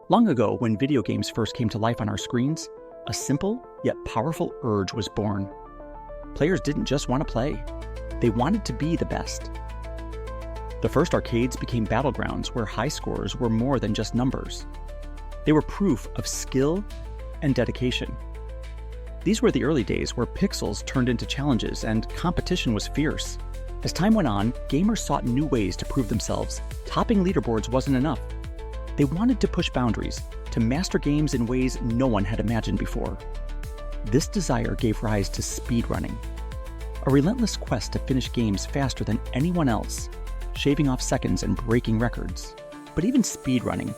Long ago, when video games first came to life on our screens, a simple yet powerful urge was born. Players didn't just want to play, they wanted to be the best. The first arcades became battlegrounds where high scores were more than just numbers. They were proof of skill and dedication. These were the early days where pixels turned into challenges and competition was fierce. As time went on, gamers sought new ways to prove themselves. Topping leaderboards wasn't enough. They wanted to push boundaries, to master games in ways no one had imagined before. This desire gave rise to speedrunning, a relentless quest to finish games faster than anyone else, shaving off seconds and breaking records. But even speedrunning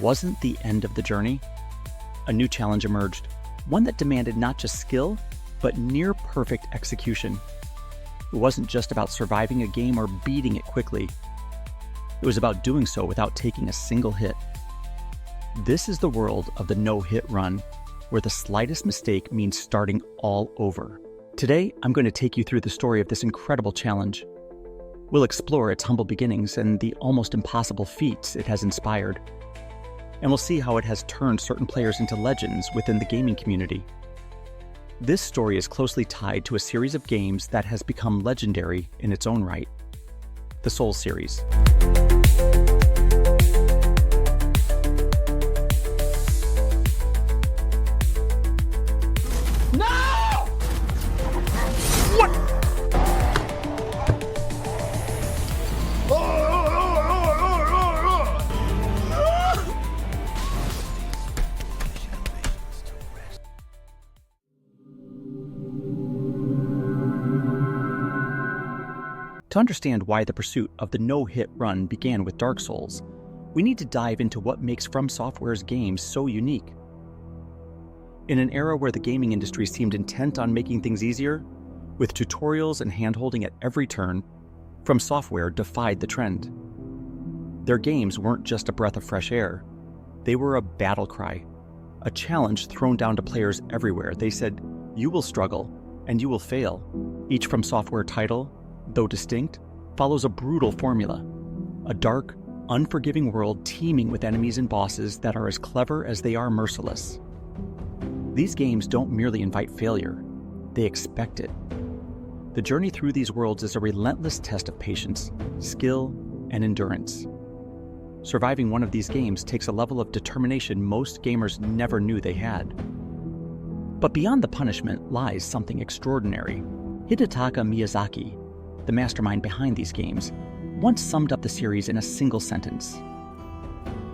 wasn't the end of the journey. A new challenge emerged, one that demanded not just skill, but near-perfect execution. It wasn't just about surviving a game or beating it quickly. It was about doing so without taking a single hit. This is the world of the no-hit run, where the slightest mistake means starting all over. Today, I'm going to take you through the story of this incredible challenge. We'll explore its humble beginnings and the almost impossible feats it has inspired. And we'll see how it has turned certain players into legends within the gaming community. This story is closely tied to a series of games that has become legendary in its own right, the Souls series. To understand why the pursuit of the no-hit run began with Dark Souls, we need to dive into what makes From Software's games so unique. In an era where the gaming industry seemed intent on making things easier, with tutorials and hand-holding at every turn, From Software defied the trend. Their games weren't just a breath of fresh air, they were a battle cry, a challenge thrown down to players everywhere. They said, "You will struggle, and you will fail." Each From Software title, though distinct, follows a brutal formula. A dark, unforgiving world teeming with enemies and bosses that are as clever as they are merciless. These games don't merely invite failure, they expect it. The journey through these worlds is a relentless test of patience, skill, and endurance. Surviving one of these games takes a level of determination most gamers never knew they had. But beyond the punishment lies something extraordinary. Hidetaka Miyazaki, the mastermind behind these games, once summed up the series in a single sentence.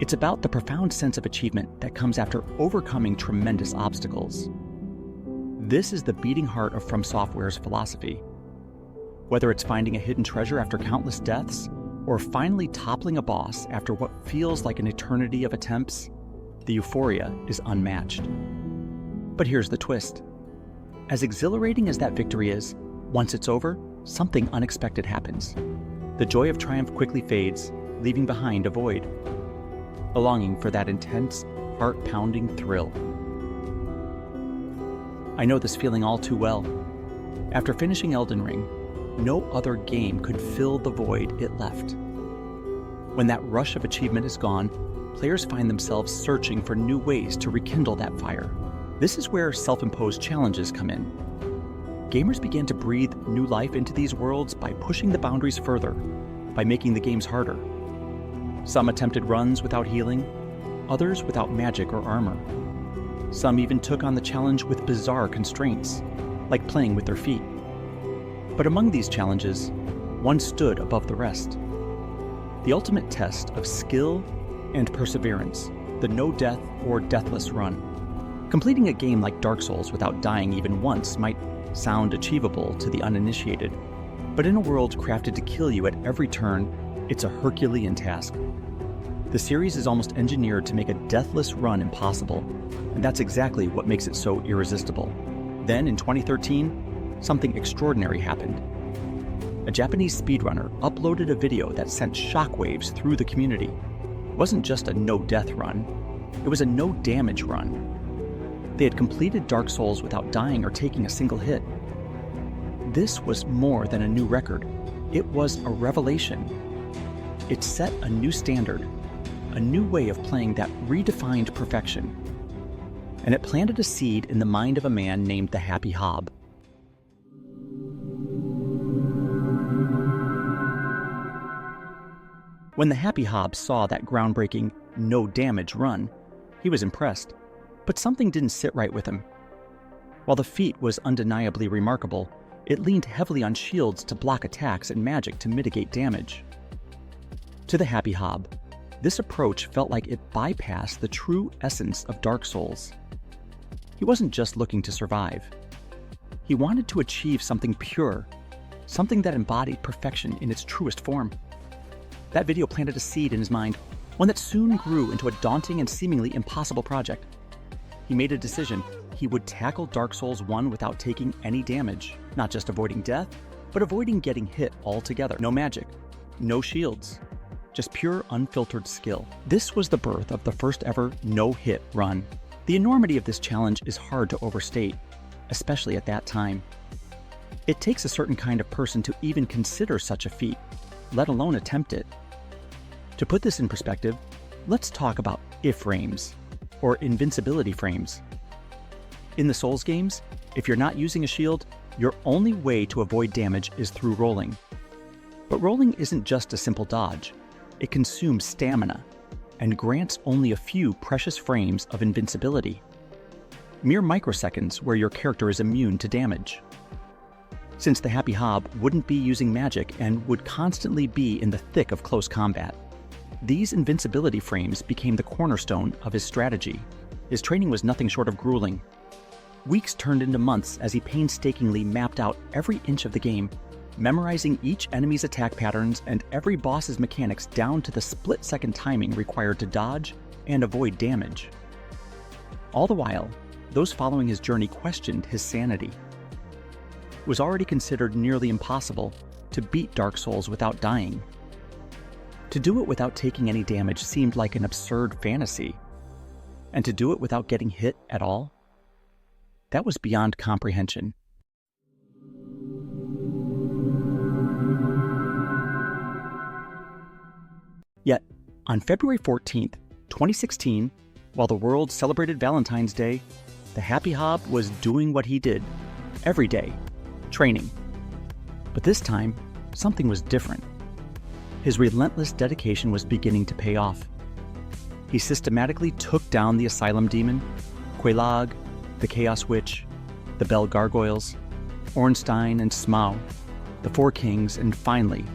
It's about the profound sense of achievement that comes after overcoming tremendous obstacles. This is the beating heart of From Software's philosophy. Whether it's finding a hidden treasure after countless deaths, or finally toppling a boss after what feels like an eternity of attempts, the euphoria is unmatched. But here's the twist. As exhilarating as that victory is, once it's over, something unexpected happens. The joy of triumph quickly fades, leaving behind a void. A longing for that intense, heart-pounding thrill. I know this feeling all too well. After finishing Elden Ring, no other game could fill the void it left. When that rush of achievement is gone, players find themselves searching for new ways to rekindle that fire. This is where self-imposed challenges come in. Gamers began to breathe new life into these worlds by pushing the boundaries further, by making the games harder. Some attempted runs without healing, others without magic or armor. Some even took on the challenge with bizarre constraints, like playing with their feet. But among these challenges, one stood above the rest. The ultimate test of skill and perseverance, the no-death or deathless run. Completing a game like Dark Souls without dying even once might sound achievable to the uninitiated, but in a world crafted to kill you at every turn, it's a Herculean task. The series is almost engineered to make a deathless run impossible, and that's exactly what makes it so irresistible. Then, in 2013, something extraordinary happened. A Japanese speedrunner uploaded a video that sent shockwaves through the community. It wasn't just a no-death run, it was a no-damage run. They had completed Dark Souls without dying or taking a single hit. This was more than a new record. It was a revelation. It set a new standard, a a new way of playing that redefined perfection. And it planted a seed in the mind of a man named the HappyHob. When the HappyHob saw that groundbreaking, no-damage run, he was impressed, but something didn't sit right with him. While the feat was undeniably remarkable, it leaned heavily on shields to block attacks and magic to mitigate damage. To the HappyHob, this approach felt like it bypassed the true essence of Dark Souls. He wasn't just looking to survive. He wanted to achieve something pure, something that embodied perfection in its truest form. That video planted a seed in his mind, one that soon grew into a daunting and seemingly impossible project. He made a decision. He would tackle Dark Souls 1 without taking any damage, not just avoiding death, but avoiding getting hit altogether. No magic, no shields, just pure unfiltered skill. This was the birth of the first ever no-hit run. The enormity of this challenge is hard to overstate, especially at that time. It takes a certain kind of person to even consider such a feat, let alone attempt it. To put this in perspective, let's talk about iframes, or invincibility frames. In the Souls games, if you're not using a shield, your only way to avoid damage is through rolling. But rolling isn't just a simple dodge. It consumes stamina, and grants only a few precious frames of invincibility. Mere microseconds where your character is immune to damage. Since the HappyHob wouldn't be using magic and would constantly be in the thick of close combat, these invincibility frames became the cornerstone of his strategy. His training was nothing short of grueling. Weeks turned into months as he painstakingly mapped out every inch of the game, memorizing each enemy's attack patterns and every boss's mechanics down to the split-second timing required to dodge and avoid damage. All the while, those following his journey questioned his sanity. It was already considered nearly impossible to beat Dark Souls without dying. To do it without taking any damage seemed like an absurd fantasy, and to do it without getting hit at all? That was beyond comprehension. Yet, on February 14th, 2016, while the world celebrated Valentine's Day, the HappyHob was doing what he did every day, training. But this time, something was different. His relentless dedication was beginning to pay off. He systematically took down the Asylum Demon, Quelaag, the Chaos Witch, the Bell Gargoyles, Ornstein and Smaug, the Four Kings, and finally,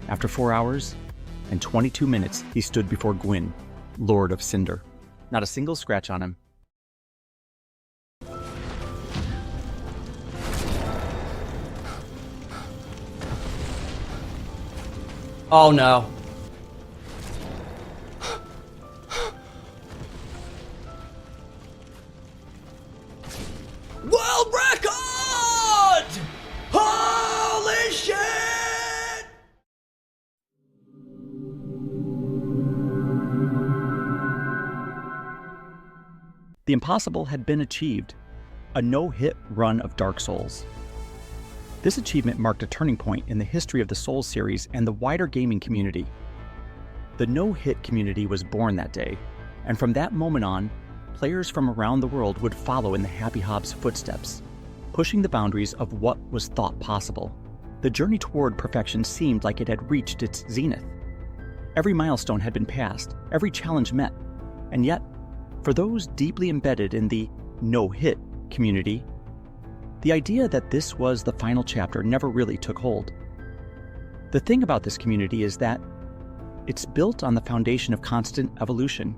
after 4 hours and 22 minutes, he stood before Gwyn, Lord of Cinder. Not a single scratch on him. Oh no. World record! Holy shit! The impossible had been achieved, a no-hit run of Dark Souls. This achievement marked a turning point in the history of the Souls series and the wider gaming community. The no-hit community was born that day, and from that moment on, players from around the world would follow in the HappyHob's footsteps, pushing the boundaries of what was thought possible. The journey toward perfection seemed like it had reached its zenith. Every milestone had been passed, every challenge met, and yet, for those deeply embedded in the no-hit community, the idea that this was the final chapter never really took hold. The thing about this community is that it's built on the foundation of constant evolution,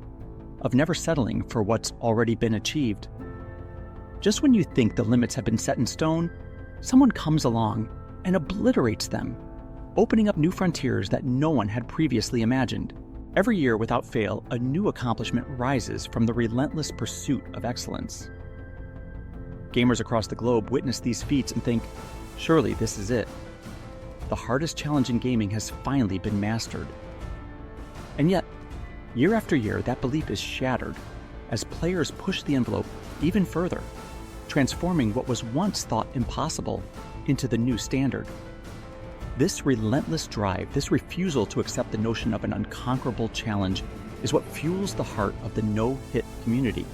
of never settling for what's already been achieved. Just when you think the limits have been set in stone, someone comes along and obliterates them, opening up new frontiers that no one had previously imagined. Every year, without fail, a new accomplishment rises from the relentless pursuit of excellence. Gamers across the globe witness these feats and think, surely this is it. The hardest challenge in gaming has finally been mastered. And yet, year after year, that belief is shattered as players push the envelope even further, transforming what was once thought impossible into the new standard. This relentless drive, this refusal to accept the notion of an unconquerable challenge, is what fuels the heart of the no-hit community.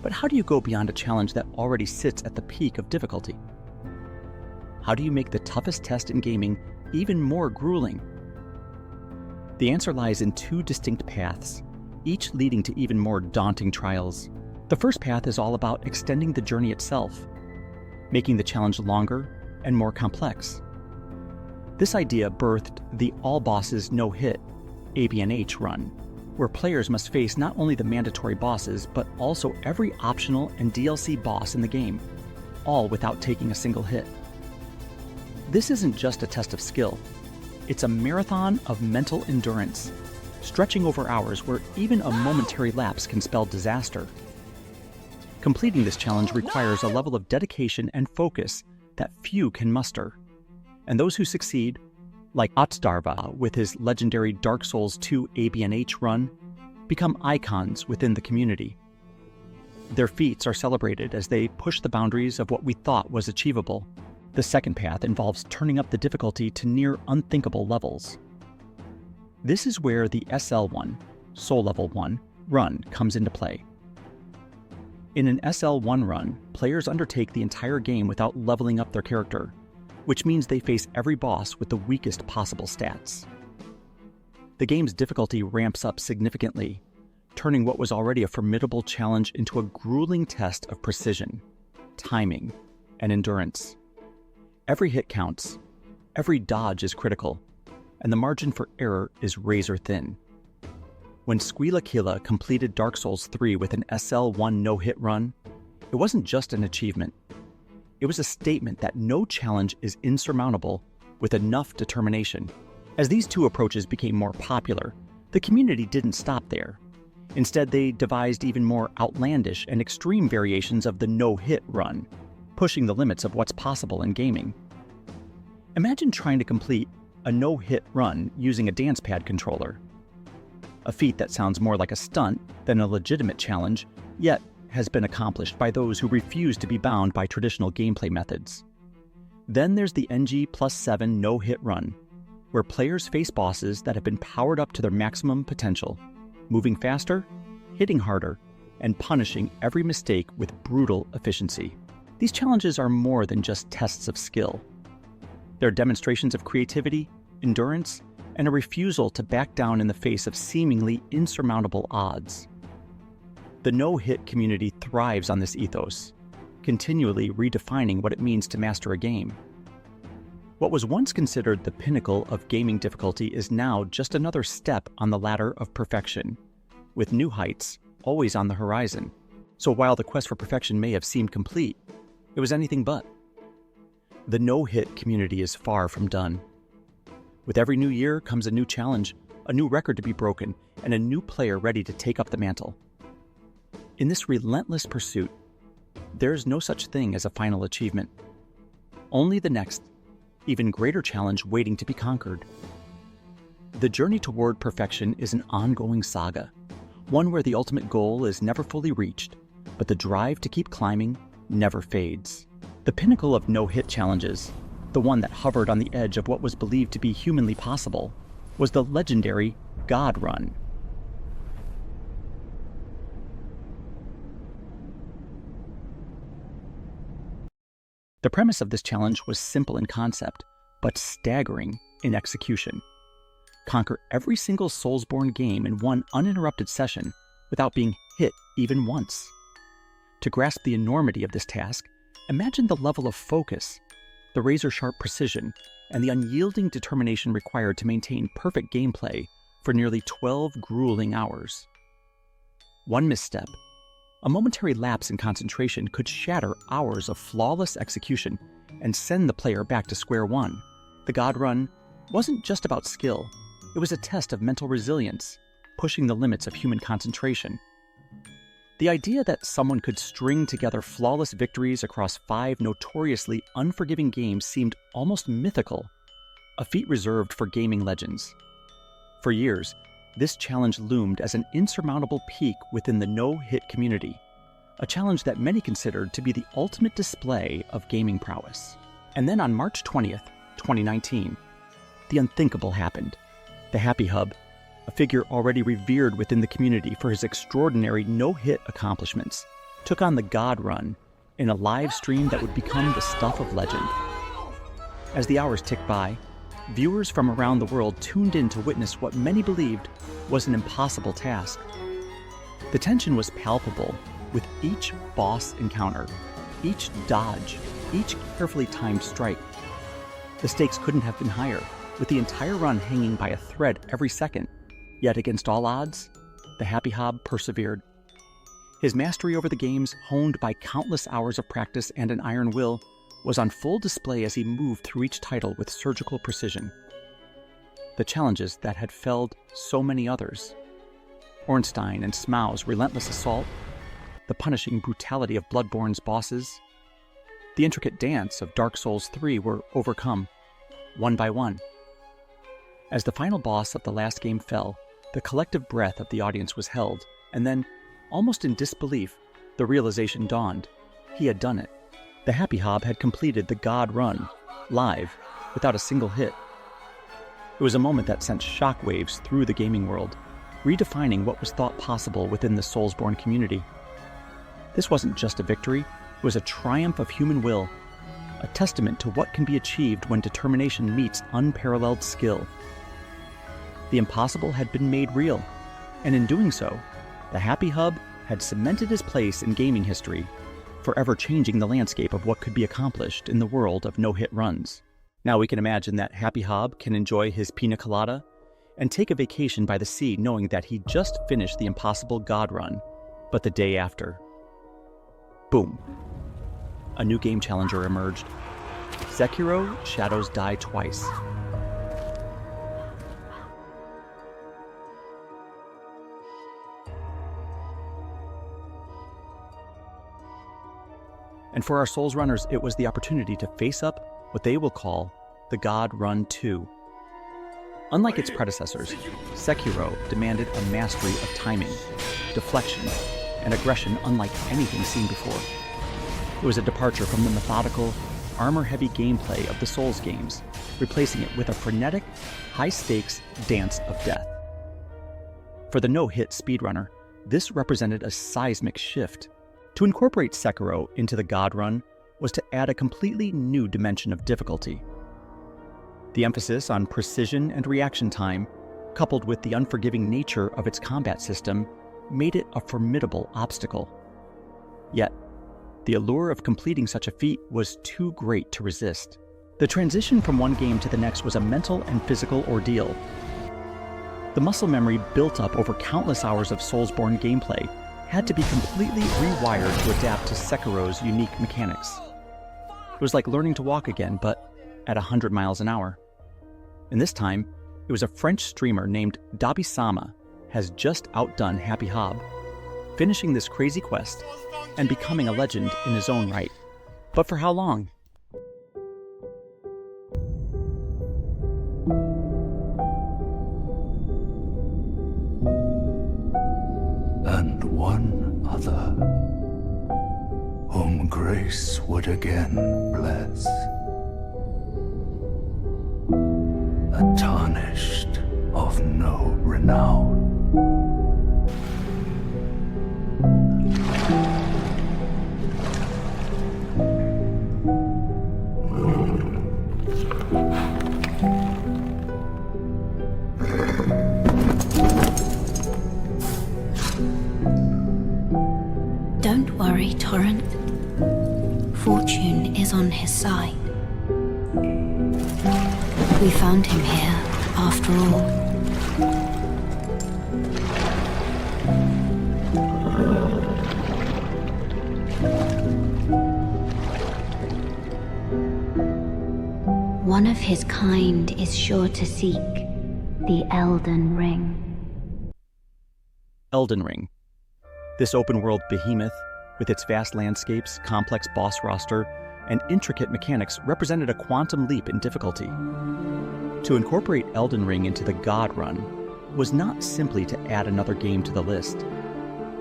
But how do you go beyond a challenge that already sits at the peak of difficulty? How do you make the toughest test in gaming even more grueling? The answer lies in two distinct paths, each leading to even more daunting trials. The first path is all about extending the journey itself, making the challenge longer and more complex. This idea birthed the All Bosses No Hit (ABNH) run, where players must face not only the mandatory bosses, but also every optional and DLC boss in the game, all without taking a single hit. This isn't just a test of skill, it's a marathon of mental endurance, stretching over hours where even a momentary lapse can spell disaster. Completing this challenge requires a level of dedication and focus that few can muster, and those who succeed, like Otsdarva with his legendary Dark Souls 2 ABNH run, become icons within the community. Their feats are celebrated as they push the boundaries of what we thought was achievable. The second path involves turning up the difficulty to near unthinkable levels. This is where the SL1, Soul Level 1, run comes into play. In an SL1 run, players undertake the entire game without leveling up their character, which means they face every boss with the weakest possible stats. The game's difficulty ramps up significantly, turning what was already a formidable challenge into a grueling test of precision, timing, and endurance. Every hit counts, every dodge is critical, and the margin for error is razor thin. When Squealakilla completed Dark Souls 3 with an SL1 no-hit run, it wasn't just an achievement. It was a statement that no challenge is insurmountable with enough determination. As these two approaches became more popular, the community didn't stop there. Instead, they devised even more outlandish and extreme variations of the no-hit run, pushing the limits of what's possible in gaming. Imagine trying to complete a no-hit run using a dance pad controller. A feat that sounds more like a stunt than a legitimate challenge, yet has been accomplished by those who refuse to be bound by traditional gameplay methods. Then there's the NG+7 no-hit run, where players face bosses that have been powered up to their maximum potential, moving faster, hitting harder, and punishing every mistake with brutal efficiency. These challenges are more than just tests of skill. They're demonstrations of creativity, endurance, and a refusal to back down in the face of seemingly insurmountable odds. The no-hit community thrives on this ethos, continually redefining what it means to master a game. What was once considered the pinnacle of gaming difficulty is now just another step on the ladder of perfection, with new heights always on the horizon. So while the quest for perfection may have seemed complete, it was anything but. The no-hit community is far from done. With every new year comes a new challenge, a new record to be broken, and a new player ready to take up the mantle. In this relentless pursuit, there is no such thing as a final achievement. Only the next, even greater challenge waiting to be conquered. The journey toward perfection is an ongoing saga, one where the ultimate goal is never fully reached, but the drive to keep climbing never fades. The pinnacle of no-hit challenges, the one that hovered on the edge of what was believed to be humanly possible, was the legendary God Run. The premise of this challenge was simple in concept, but staggering in execution. Conquer every single Soulsborne game in one uninterrupted session without being hit even once. To grasp the enormity of this task, imagine the level of focus, the razor-sharp precision, and the unyielding determination required to maintain perfect gameplay for nearly 12 grueling hours. One misstep, a momentary lapse in concentration, could shatter hours of flawless execution and send the player back to square one. The God Run wasn't just about skill, it was a test of mental resilience, pushing the limits of human concentration. The idea that someone could string together flawless victories across 5 notoriously unforgiving games seemed almost mythical, a feat reserved for gaming legends. For years, this challenge loomed as an insurmountable peak within the no-hit community, a challenge that many considered to be the ultimate display of gaming prowess. And then on March 20th, 2019, the unthinkable happened. The HappyHob, a figure already revered within the community for his extraordinary no-hit accomplishments, took on the God Run in a live stream that would become the stuff of legend. As the hours ticked by, viewers from around the world tuned in to witness what many believed was an impossible task. The tension was palpable with each boss encounter, each dodge, each carefully timed strike. The stakes couldn't have been higher, with the entire run hanging by a thread every second. Yet against all odds, the HappyHob persevered. His mastery over the games, honed by countless hours of practice and an iron will, was on full display as he moved through each title with surgical precision. The challenges that had felled so many others, Ornstein and Smaugh's relentless assault, the punishing brutality of Bloodborne's bosses, the intricate dance of Dark Souls 3 were overcome, one by one. As the final boss of the last game fell, the collective breath of the audience was held, and then, almost in disbelief, the realization dawned. He had done it. The HappyHob had completed the God Run, live, without a single hit. It was a moment that sent shockwaves through the gaming world, redefining what was thought possible within the Soulsborne community. This wasn't just a victory, it was a triumph of human will, a testament to what can be achieved when determination meets unparalleled skill. The impossible had been made real, and in doing so, the HappyHob had cemented his place in gaming history, forever changing the landscape of what could be accomplished in the world of no-hit runs. Now we can imagine that HappyHob can enjoy his pina colada and take a vacation by the sea knowing that he just finished the impossible God Run, but the day after. Boom. A new game challenger emerged. Sekiro: Shadows Die Twice. And for our Souls runners, it was the opportunity to face up what they will call the God Run 2. Unlike its predecessors, Sekiro demanded a mastery of timing, deflection, and aggression unlike anything seen before. It was a departure from the methodical, armor-heavy gameplay of the Souls games, replacing it with a frenetic, high-stakes dance of death. For the no-hit speedrunner, this represented a seismic shift. To incorporate Sekiro into the God Run was to add a completely new dimension of difficulty. The emphasis on precision and reaction time, coupled with the unforgiving nature of its combat system, made it a formidable obstacle. Yet, the allure of completing such a feat was too great to resist. The transition from one game to the next was a mental and physical ordeal. The muscle memory built up over countless hours of Soulsborne gameplay had to be completely rewired to adapt to Sekiro's unique mechanics. It was like learning to walk again, but at 100 miles an hour. And this time, it was a French streamer named Dabi-sama has just outdone HappyHob, finishing this crazy quest and becoming a legend in his own right. But for how long? And one other, whom grace would again bless, a tarnished of no renown. Don't worry, Torrent. Fortune is on his side. We found him here, after all. One of his kind is sure to seek the Elden Ring. Elden Ring. This open-world behemoth, with its vast landscapes, complex boss roster, and intricate mechanics, represented a quantum leap in difficulty. To incorporate Elden Ring into the God Run was not simply to add another game to the list.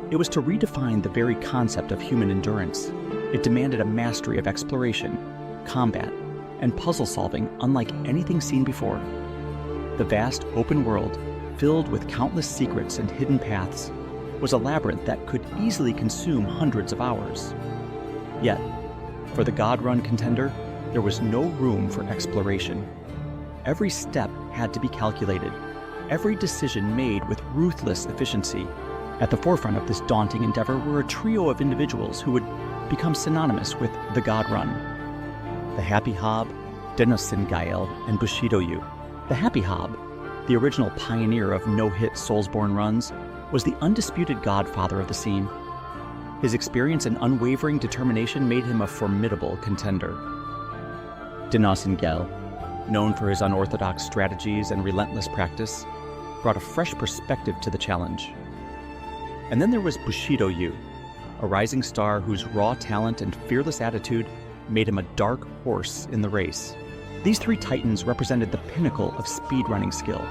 It was to redefine the very concept of human endurance. It demanded a mastery of exploration, combat, and puzzle solving unlike anything seen before. The vast open world, filled with countless secrets and hidden paths, was a labyrinth that could easily consume hundreds of hours. Yet, for the God Run contender, there was no room for exploration. Every step had to be calculated, every decision made with ruthless efficiency. At the forefront of this daunting endeavor were a trio of individuals who would become synonymous with the God Run: the HappyHob, DinosInGayl, and BushidoYu. The HappyHob, the original pioneer of no-hit Soulsborne runs, was the undisputed godfather of the scene. His experience and unwavering determination made him a formidable contender. DinosInGayl, known for his unorthodox strategies and relentless practice, brought a fresh perspective to the challenge. And then there was BushidoYu, a rising star whose raw talent and fearless attitude made him a dark horse in the race. These three titans represented the pinnacle of speedrunning skill.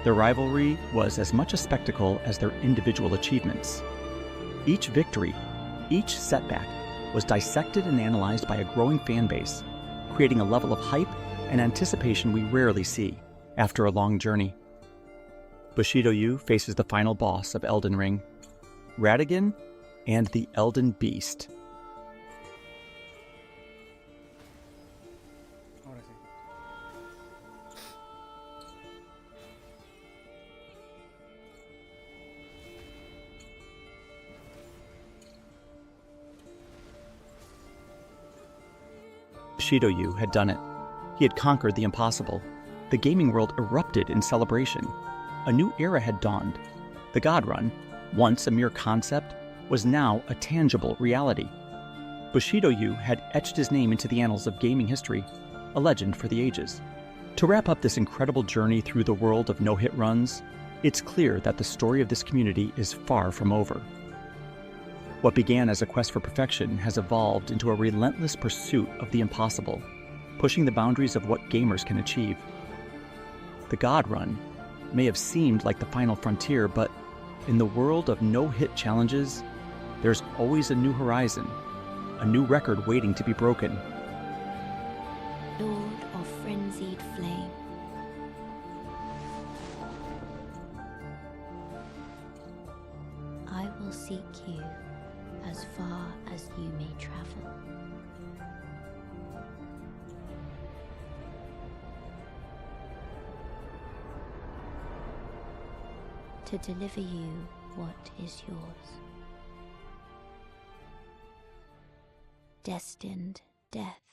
Their rivalry was as much a spectacle as their individual achievements. Each victory, each setback, was dissected and analyzed by a growing fan base, creating a level of hype and anticipation we rarely see after a long journey. BushidoYu faces the final boss of Elden Ring, Radagon and the Elden Beast. BushidoYu had done it. He had conquered the impossible. The gaming world erupted in celebration. A new era had dawned. The God Run, once a mere concept, was now a tangible reality. BushidoYu had etched his name into the annals of gaming history, a legend for the ages. To wrap up this incredible journey through the world of no-hit runs, it's clear that the story of this community is far from over. What began as a quest for perfection has evolved into a relentless pursuit of the impossible, pushing the boundaries of what gamers can achieve. The God Run may have seemed like the final frontier, but in the world of no-hit challenges, there's always a new horizon, a new record waiting to be broken. Lord of frenzied flame, I will seek you as far as you may travel. To deliver you what is yours. Destined death.